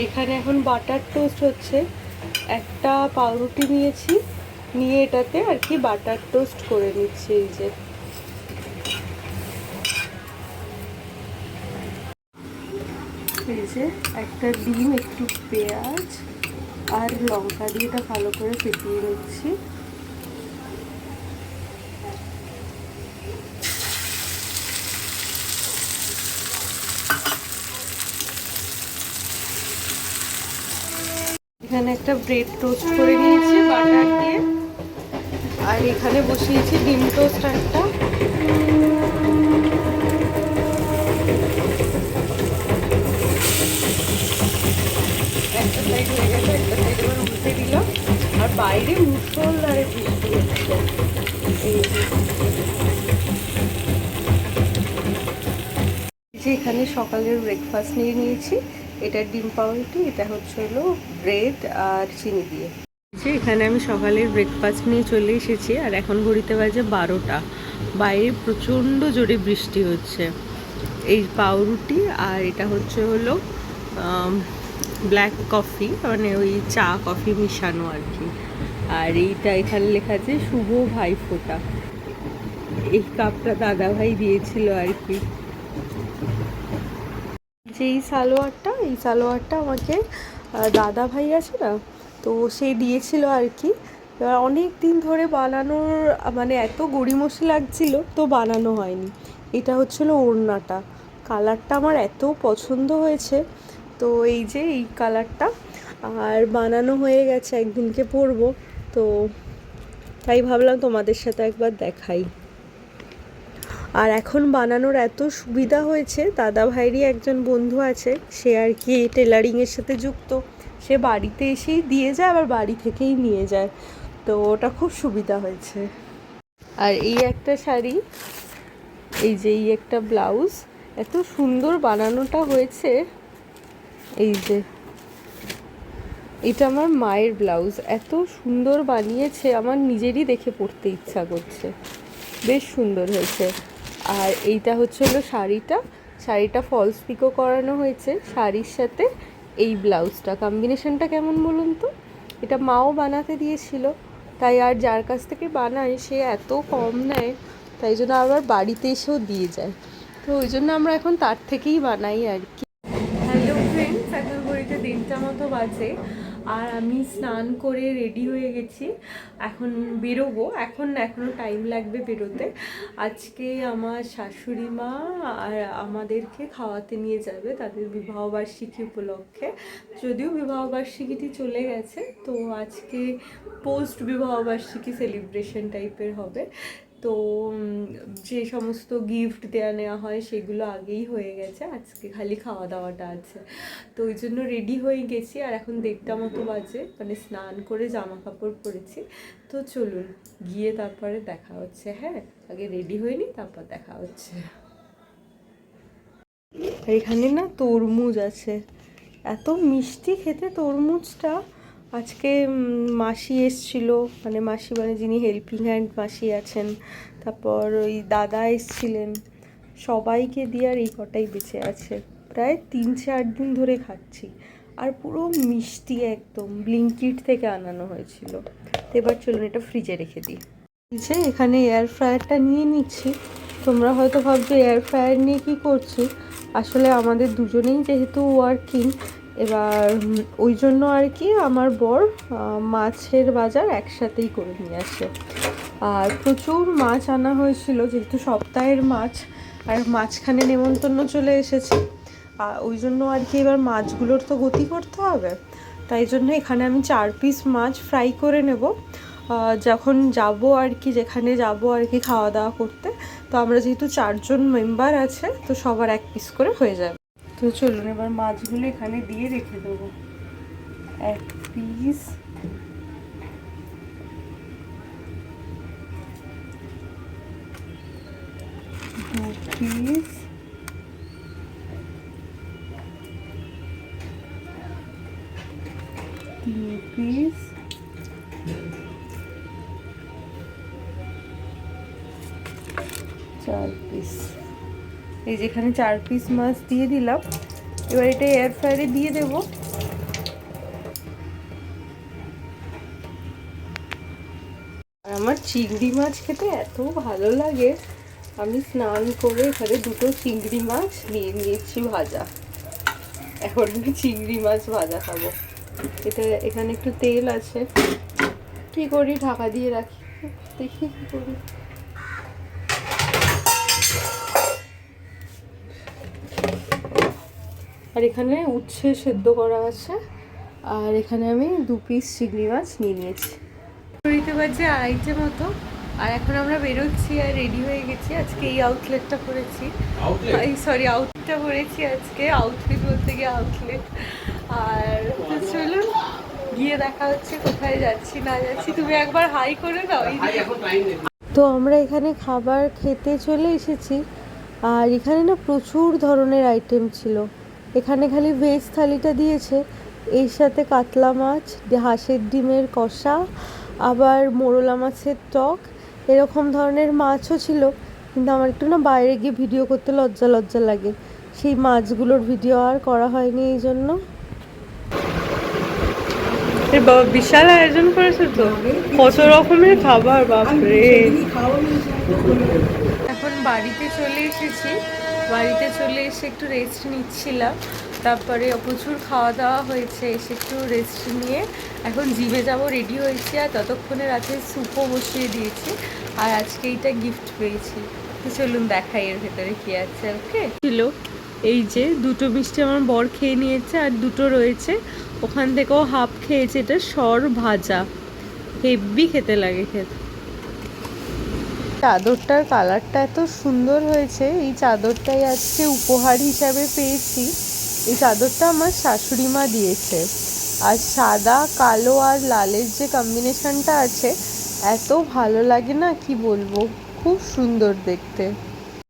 এখানে এখন butter toast হচ্ছে। একটা পাউরুটি নিয়েছি, নিয়ে এটাতে আর কি বাটার টোস্ট করে নিচ্ছি। এই যে একটা ডিম, একটু পেঁয়াজ আর লঙ্কা দিয়ে এটা ভালো করে ফেটিয়ে নিচ্ছি। এখানে একটা ব্রেড টোস্ট করে নিয়েছি বাটার দিয়ে, আর এখানে বসিয়েছি ডিম টোস্ট একটা। একটা সাইড হয়ে গেছে, একটা সাইড এবার উল্টে দিলাম। আর বাইরে মুষলধারে বৃষ্টি হচ্ছে। এই যে এখানে সকালের ব্রেকফাস্ট নিয়ে নিয়েছি। এটা ডিম পাউরুটি, এটা হচ্ছে হলো ব্রেড আর চিনি দিয়ে। যে এখানে আমি সকালের ব্রেকফাস্ট নিয়ে চলে এসেছি, আর এখন ঘড়িতে বাজে 12টা। বাইরে প্রচণ্ড জোরে বৃষ্টি হচ্ছে। এই পাউরুটি আর এটা হচ্ছে হলো ব্ল্যাক কফি, মানে ওই চা কফি মিশানো আর কি। আর এইটা এখানে লেখা আছে শুভ ভাইফোঁটা। এই কাপটা দাদা ভাই দিয়েছিল আর কি। যে এই সালোয়ারটা আমাকে দাদা ভাই আছে না, তো সে দিয়েছিল আর কি। এবার অনেক দিন ধরে বানানোর মানে এত গড়িমসি লাগছিল, তো বানানো হয়নি। এটা হচ্ছিলো ওড়নাটা, কালারটা আমার এত পছন্দ হয়েছে। তো এই যে এই কালারটা, আর বানানো হয়ে গেছে, একদিনকে পরবো। তো তাই ভাবলাম তোমাদের সাথে একবার দেখাই। আর এখন বানানোর এত সুবিধা হয়েছে, দাদা ভাইয়েরই একজন বন্ধু আছে, সে আর কি টেলারিংয়ের সাথে যুক্ত। সে বাড়িতে এসেই দিয়ে যায়, আবার বাড়ি থেকেই নিয়ে যায়। তো ওটা খুব সুবিধা হয়েছে। আর এই একটা শাড়ি, এই যে এই একটা ব্লাউজ, এত সুন্দর বানানোটা হয়েছে। এই যে এটা আমার মায়ের ব্লাউজ, এত সুন্দর বানিয়েছে, আমার নিজেরই দেখে পরতে ইচ্ছা করছে। বেশ সুন্দর হয়েছে। আর এইটা হচ্ছে হলো শাড়িটা ফলস পিকো করানো হয়েছে শাড়ির সাথে। এই ব্লাউজটা কম্বিনেশনটা কেমন বলুন তো। এটা মাও বানাতে দিয়েছিল, তাই আর যার কাছ থেকে বানায় সে এত কম নেয়, তাই জন্য আবার বাড়িতে এসেও দিয়ে যায়। তো ওই জন্য আমরা এখন তার থেকেই বানাই আর কি। হ্যালো ফ্রেন্ডস, এখন ঘড়িতে 3টা মতো বাজে, আর আমি স্নান করে রেডি হয়ে গেছি। এখন বেরোবো, এখনও টাইম লাগবে বেরোতে। আজকে আমার শাশুড়ি মা আর আমাদেরকে খাওয়াতে নিয়ে যাবে তাদের বিবাহবার্ষিকী উপলক্ষে। যদিও বিবাহবার্ষিকীটি চলে গেছে, তো আজকে পোস্ট বিবাহবার্ষিকী সেলিব্রেশন টাইপের হবে। তো যে সমস্ত গিফট দেওয়া নেওয়া হয় সেগুলো আগেই হয়ে গেছে, আজকে খালি খাওয়া দাওয়াটা আছে। তো ওই জন্য রেডি হয়ে গেছি, আর এখন 1:30 মতো বাজে, মানে স্নান করে জামা কাপড় পরেছি। তো চলুন গিয়ে তারপরে দেখা হচ্ছে। হ্যাঁ, আগে রেডি হয়নি, তারপর দেখা হচ্ছে। এখানে না তরমুজ আছে, এত মিষ্টি খেতে তরমুজটা। আজকে মাসি এসছিল, মানে মাসি মানে যিনি হেল্পিং হ্যান্ড মাসি আছেন, তারপর ওই দাদা এসছিলেন, সবাইকে দিয়ে আর এই কটাই বেঁচে আছে। প্রায় 3-4 দিন ধরে খাচ্ছি, আর পুরো মিষ্টি একদম, ব্লিঙ্কিট থেকে আনানো হয়েছিল। তো এবার চলুন এটা ফ্রিজে রেখে দিই। যে এখানে এয়ার ফ্রায়ারটা নিয়ে নিচ্ছি। তোমরা হয়তো ভাবছো এয়ার ফ্রায়ার নিয়ে কী করছি, আসলে আমাদের দুজনেই যেহেতু ওয়ার্কিং, এবার ওই জন্য আর কি আমার বর মাছের বাজার একসাথেই করে নিয়ে আসে। আর প্রচুর মাছ আনা হয়েছিল, যেহেতু সপ্তাহের মাছ, আর মাঝখানে নেমন্তন্ন চলে এসেছে, ওই জন্য আর কি এবার মাছগুলোর তো গতি করতে হবে। তাই জন্য এখানে আমি 4 পিস মাছ ফ্রাই করে নেব যখন যাব আর কি, যেখানে যাব আর কি খাওয়া দাওয়া করতে। তো আমরা যেহেতু 4 জন মেম্বার আছে, তো সবার 1 পিস করে হয়ে যাবে। তো চলুন এবার মাছগুলো এখানে দিয়ে রেখে দেবো। 1 পিস, 2 পিস, 3 পিস, 4 পিস। এই যেখানে 4 পিস মাছ দিয়ে দিলাম। এবার এটা এয়ার ফ্রায়ারে দিয়ে দেবো। আমার চিংড়ি মাছ খেতে এত ভালো লাগে, আমি স্নান করে এখানে 2টো চিংড়ি মাছ নিয়ে নিয়েছি ভাজা। এখন আমি চিংড়ি মাছ ভাজা খাবো। এখানে একটু তেল আছে, কি করি ঢাকা দিয়ে রাখি, দেখি কি করি। আর এখানে উচ্ছে সেদ্ধ করা আছে, আর এখানে আমি 2 পিস চিংড়ি মাছ নিয়ে নিয়েছি। ঘড়িতে বাজে 2:30 মতো, আর এখন আমরা বেরোচ্ছি আর রেডি হয়ে গেছি। আজকে এই আউটলেটটা পরেছি, আউটফিটটা পরেছি আজকে, আউটফিট বলতে গিয়ে আউটলেট। আর চলুন গিয়ে দেখা হচ্ছে কোথায় যাচ্ছি না যাচ্ছি। তুমি একবার হাই করে দাও। তো আমরা এখানে খাবার খেতে চলে এসেছি, আর এখানে না প্রচুর ধরনের আইটেম ছিল। এখানে খালি ভেজ থালিটা দিয়েছে, এর সাথে কাতলা মাছ, হাঁসের ডিমের কষা, আবার মোরলা মাছের টক, এরকম ধরনের মাছও ছিল। কিন্তু আমার একটু না বাইরে গিয়ে ভিডিও করতে লজ্জা লজ্জা লাগে, সেই মাছগুলোর ভিডিও আর করা হয়নি এই জন্য। বাবা বিশাল আয়োজন করেছে তো, কত রকমের খাবার, বাপরে। এখন বাড়িতে চলে এসেছি, বাড়িতে চলে এসে একটু রেস্ট নিচ্ছিলাম। তারপরে প্রচুর খাওয়া দাওয়া হয়েছে, এসে একটু রেস্ট নিয়ে এখন জিমে যাব, রেডি হয়েছি। আর ততক্ষণে রাতে স্যুপও বসিয়ে দিয়েছি, আর আজকে এইটা গিফট পেয়েছি। তো চলুন দেখাই এর ভেতরে কি আছে। ওকে ছিল, এই যে 2টো মিষ্টি আমার বর খেয়ে নিয়েছে, আর 2টো রয়েছে, ওখান থেকেও হাফ খেয়েছে। এটা সর ভাজা, হেভি খেতে লাগে খেতে। চাদরটার কালারটা এত সুন্দর হয়েছে, এই চাদরটাই আজকে উপহার হিসাবে পেয়েছি। এই চাদরটা আমার শাশুড়ি মা দিয়েছে। আর সাদা, কালো আর লালের যে কম্বিনেশনটা আছে, এত ভালো লাগে না কি বলবো, খুব সুন্দর দেখতে।